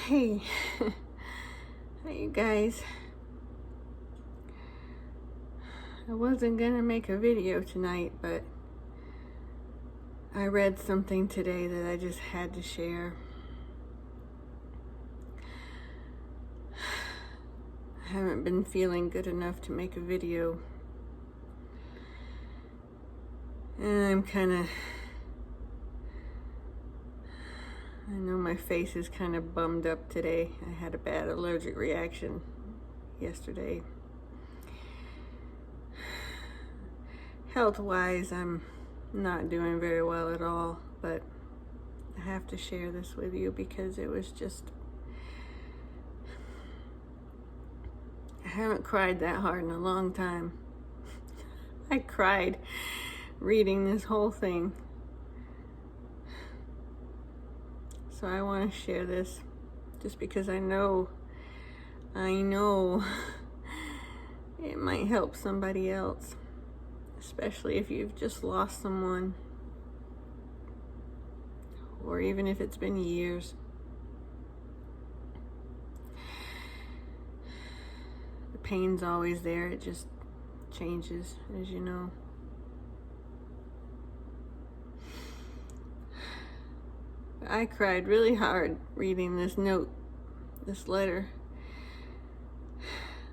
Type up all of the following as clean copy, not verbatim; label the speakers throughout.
Speaker 1: Hey, hey you guys. I wasn't gonna make a video tonight, but I read something today that I just had to share. I haven't been feeling good enough to make a video. And I know my face is kind of bummed up today. I had a bad allergic reaction yesterday. Health-wise, I'm not doing very well at all, but I have to share this with you because it was just... I haven't cried that hard in a long time. I cried reading this whole thing. So I want to share this just because I know it might help somebody else, especially if you've just lost someone, or even if it's been years. The pain's always there, it just changes, as you know. I cried really hard reading this note, this letter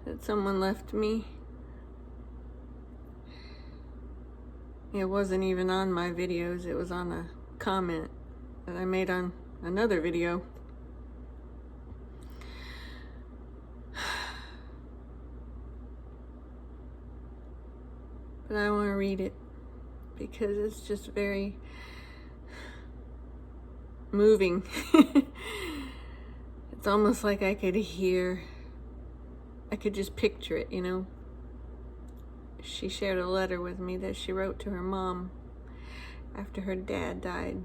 Speaker 1: that someone left me. It wasn't even on my videos, it was on a comment that I made on another video. But I want to read it because it's just very moving. It's almost like I could just picture it, you know. She shared a letter with me that she wrote to her mom after her dad died.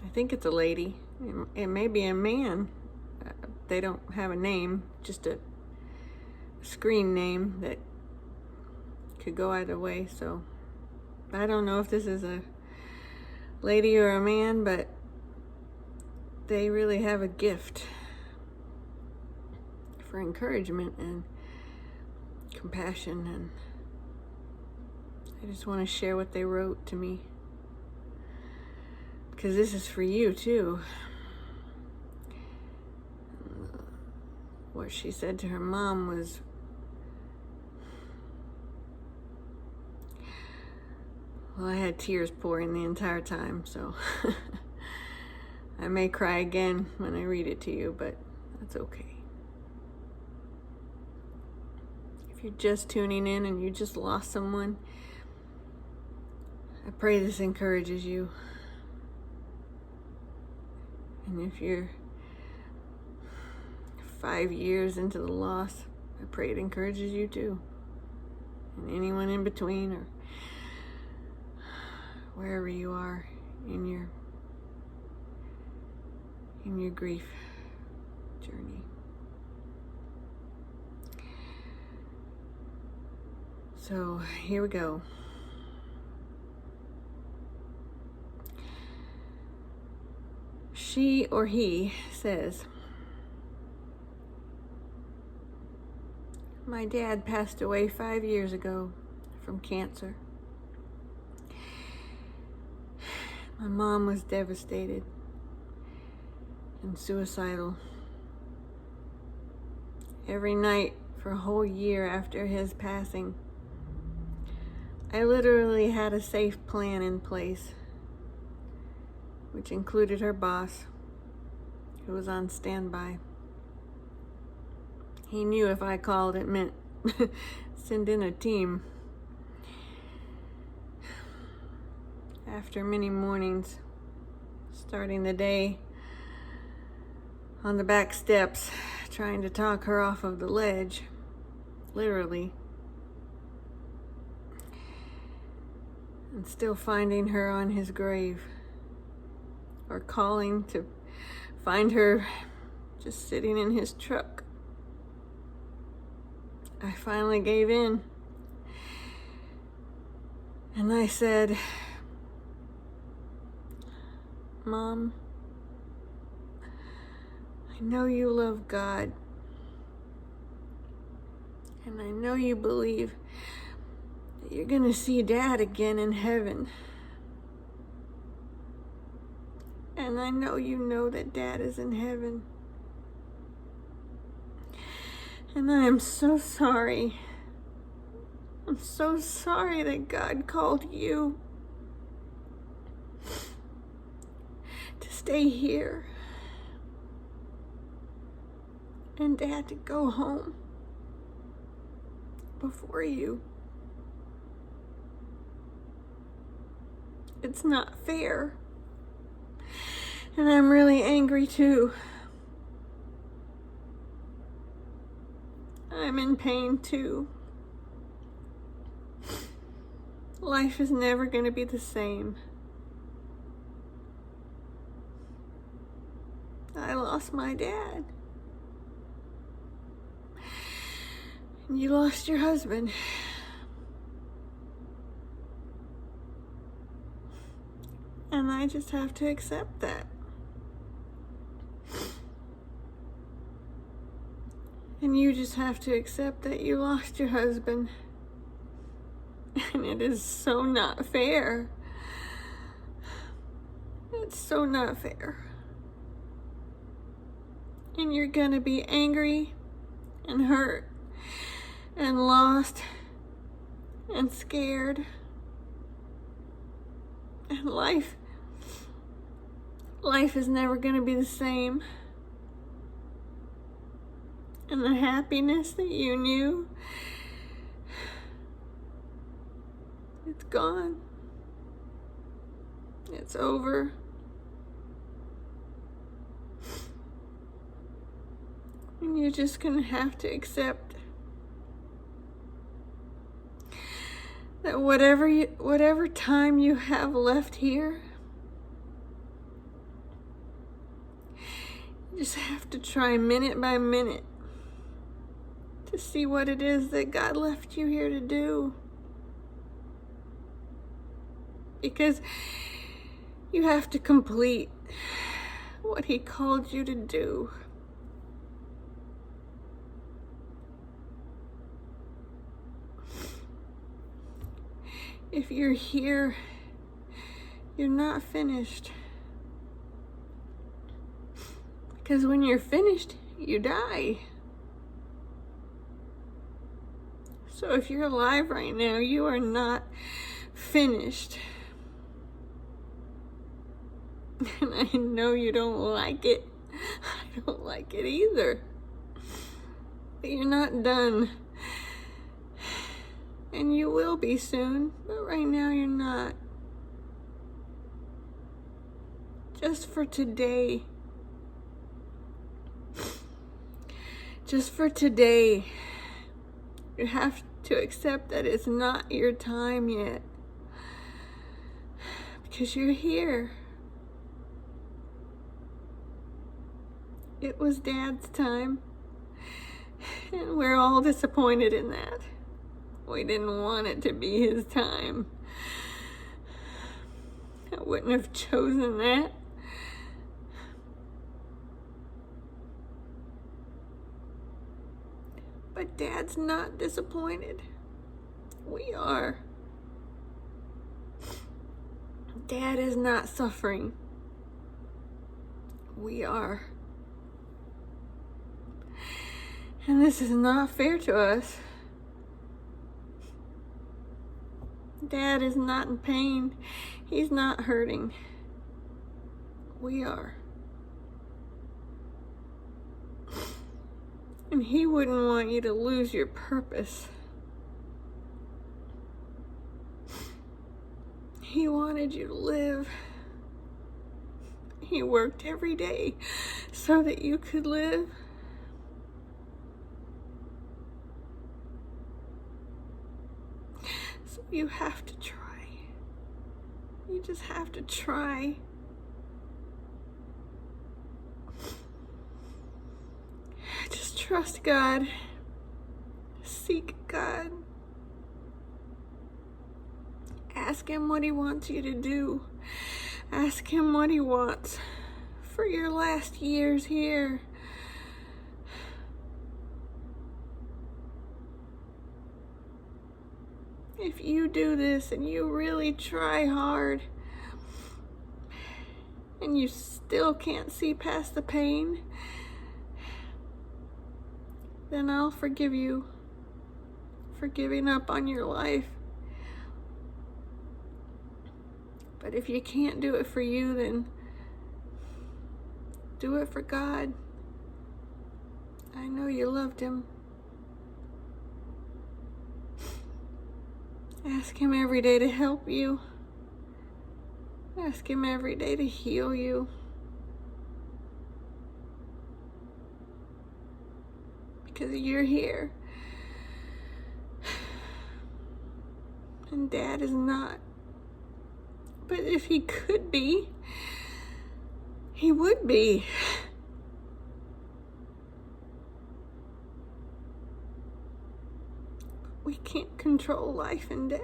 Speaker 1: I think it's a lady. It may be a man. They don't have a name, just a screen name that could go either way. So I don't know if this is a lady or a man, but they really have a gift for encouragement and compassion, and I just want to share what they wrote to me because this is for you too. What she said to her mom was, well, I had tears pouring the entire time, so I may cry again when I read it to you, but that's okay. If you're just tuning in and you just lost someone, I pray this encourages you. And if you're 5 years into the loss, I pray it encourages you too. And anyone in between, or wherever you are in your grief journey. So here we go. She or he says, my dad passed away 5 years ago from cancer. My mom was devastated and suicidal. Every night for a whole year after his passing, I literally had a safe plan in place, which included her boss, who was on standby. He knew if I called, it meant send in a team. After many mornings, starting the day on the back steps, trying to talk her off of the ledge, literally, and still finding her on his grave, or calling to find her just sitting in his truck. I finally gave in, and I said, Mom, know you love God. And I know you believe that you're going to see Dad again in heaven. And I know you know that Dad is in heaven. And I am so sorry. I'm so sorry that God called you to stay here and Dad to go home before you. It's not fair. And I'm really angry too. I'm in pain too. Life is never going to be the same. I lost my dad. And you lost your husband. And I just have to accept that. And you just have to accept that you lost your husband. And it is so not fair. It's so not fair. And you're gonna be angry and hurt and lost and scared. And life is never gonna be the same. And the happiness that you knew, it's gone. It's over. And you're just gonna have to accept that whatever time you have left here, you just have to try minute by minute to see what it is that God left you here to do. Because you have to complete what He called you to do. If you're here, you're not finished. Because when you're finished, you die. So if you're alive right now, you are not finished. And I know you don't like it. I don't like it either. But you're not done. And you will be soon, but right now you're not. Just for today. Just for today. You have to accept that it's not your time yet. Because you're here. It was Dad's time. And we're all disappointed in that. We didn't want it to be his time. I wouldn't have chosen that. But Dad's not disappointed. We are. Dad is not suffering. We are. And this is not fair to us. Dad is not in pain. He's not hurting. We are. And He wouldn't want you to lose your purpose. He wanted you to live. He worked every day so that you could live. So you have to try. You just have to try. Just trust God. Seek God. Ask Him what He wants you to do. Ask Him what He wants for your last years here. if you do this and you really try hard and you still can't see past the pain, then I'll forgive you for giving up on your life. But if you can't do it for you, then do it for God. I know you loved him. Ask him every day to help you. Ask him every day to heal you. Because you're here. And Dad is not. But if he could be, he would be. We can't control life and death.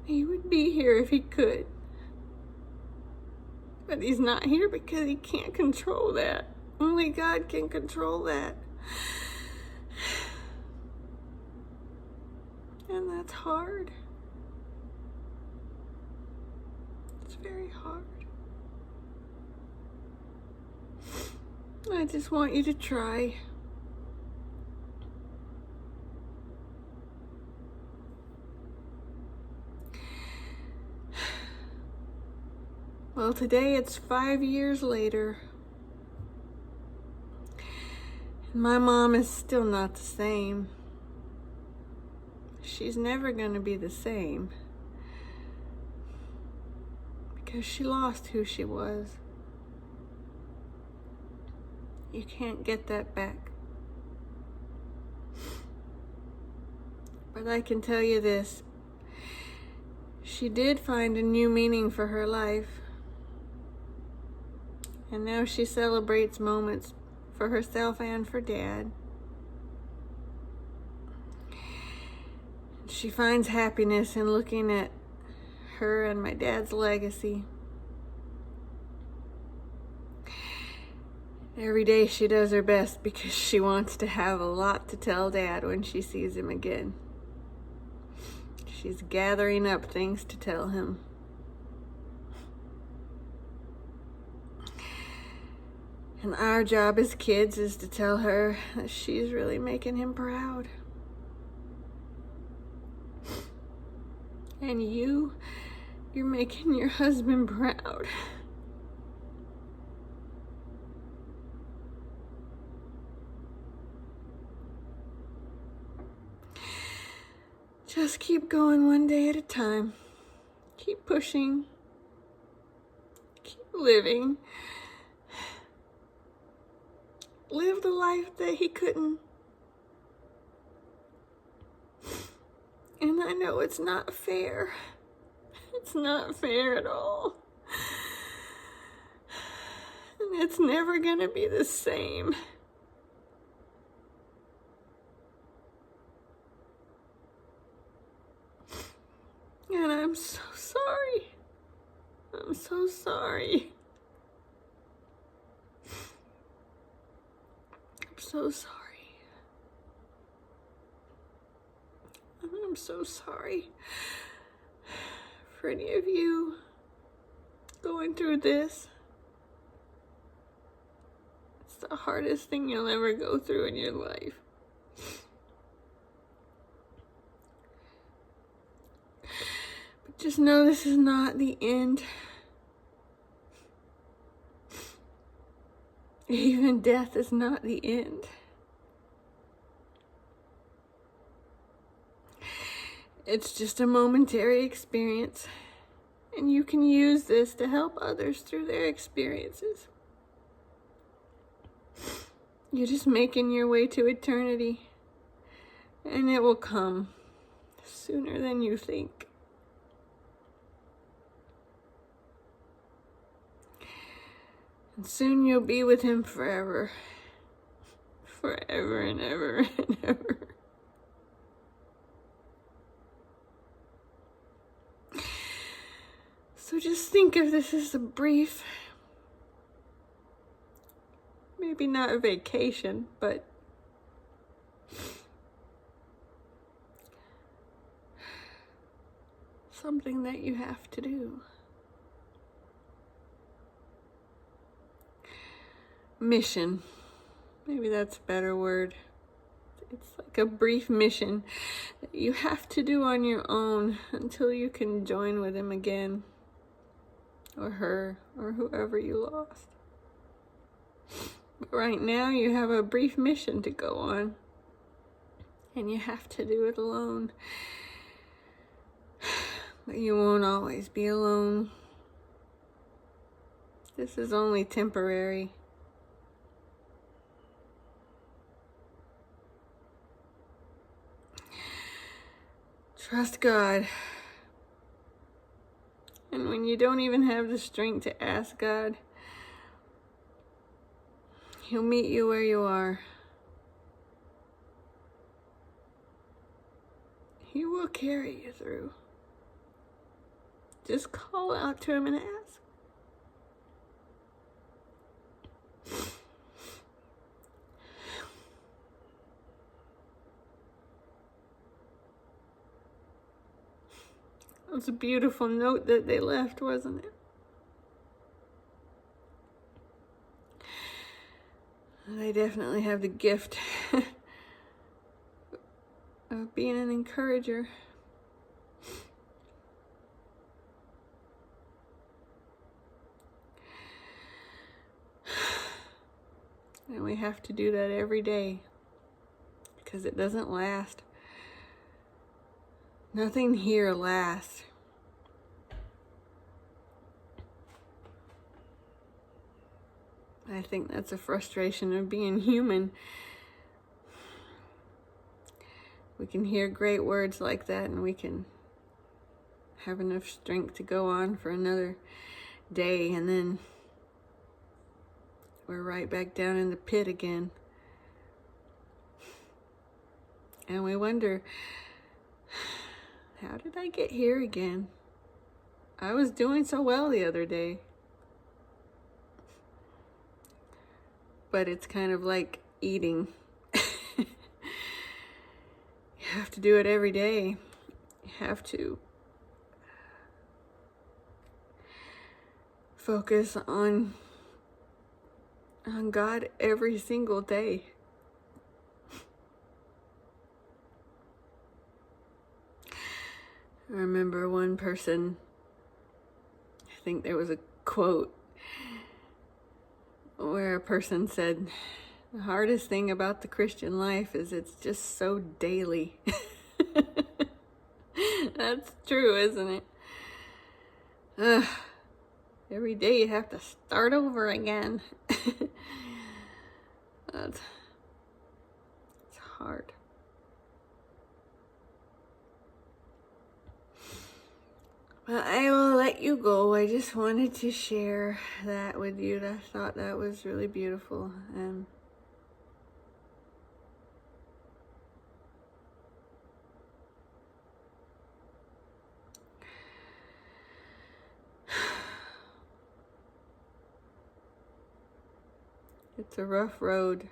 Speaker 1: He would be here if he could. But he's not here because he can't control that. Only God can control that. And that's hard. It's very hard. I just want you to try. Well, today it's 5 years later. And my mom is still not the same. She's never going to be the same. Because she lost who she was. You can't get that back. But I can tell you this. She did find a new meaning for her life. And now she celebrates moments for herself and for Dad. She finds happiness in looking at her and my dad's legacy. Every day she does her best because she wants to have a lot to tell Dad when she sees him again. She's gathering up things to tell him. And our job as kids is to tell her that she's really making him proud. And you're making your husband proud. Just keep going one day at a time. Keep pushing. Keep living. Live the life that he couldn't. And I know it's not fair. It's not fair at all. And it's never gonna be the same. And I'm so sorry. I'm so sorry. I'm so sorry. I'm so sorry for any of you going through this. It's the hardest thing you'll ever go through in your life. But just know this is not the end. Even death is not the end. It's just a momentary experience, and you can use this to help others through their experiences. You're just making your way to eternity, and it will come sooner than you think. And soon you'll be with him forever. Forever and ever and ever. So just think of this as a brief, maybe not a vacation, but something that you have to do. Mission. Maybe that's a better word. It's like a brief mission that you have to do on your own until you can join with him again, or her, or whoever you lost. But right now you have a brief mission to go on, and you have to do it alone. But you won't always be alone. This is only temporary. Trust God. And when you don't even have the strength to ask God, He'll meet you where you are. He will carry you through. Just call out to Him and ask. It was a beautiful note that they left, wasn't it? They definitely have the gift of being an encourager. And we have to do that every day, because it doesn't last. Nothing here lasts. I think that's a frustration of being human. We can hear great words like that, and we can have enough strength to go on for another day, and then we're right back down in the pit again. And we wonder, how did I get here again? I was doing so well the other day. But it's kind of like eating. You have to do it every day. You have to focus on God every single day. I remember one person, I think there was a quote where a person said, the hardest thing about the Christian life is it's just so daily. That's true, isn't it? Every day you have to start over again. It's hard. Well, I will let you go. I just wanted to share that with you. I thought that was really beautiful. And it's a rough road.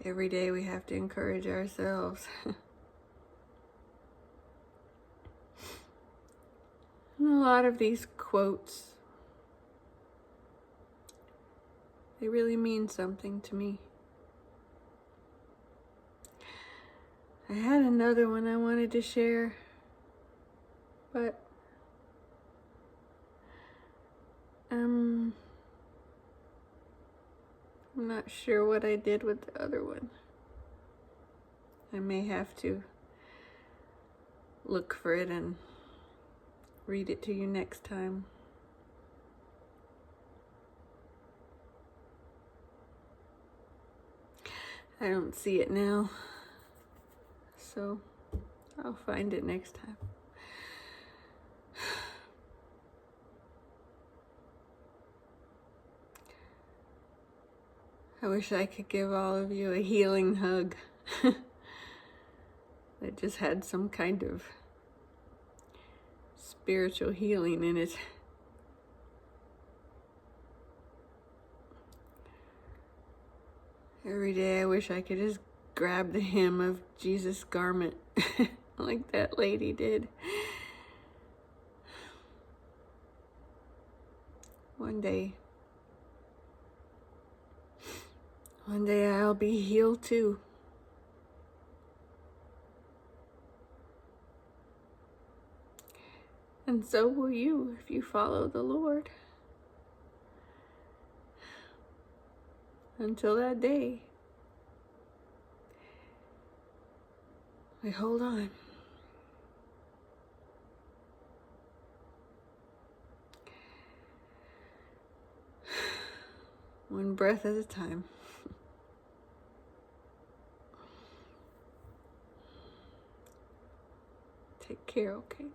Speaker 1: Every day we have to encourage ourselves. A lot of these quotes, they really mean something to me. I had another one I wanted to share, but I'm not sure what I did with the other one. I may have to look for it and read it to you next time. I don't see it now, so I'll find it next time. I wish I could give all of you a healing hug that just had some kind of spiritual healing in it. Every day I wish I could just grab the hem of Jesus' garment like that lady did. One day I'll be healed too. And so will you if you follow the Lord. Until that day, we hold on. One breath at a time. Take care, okay?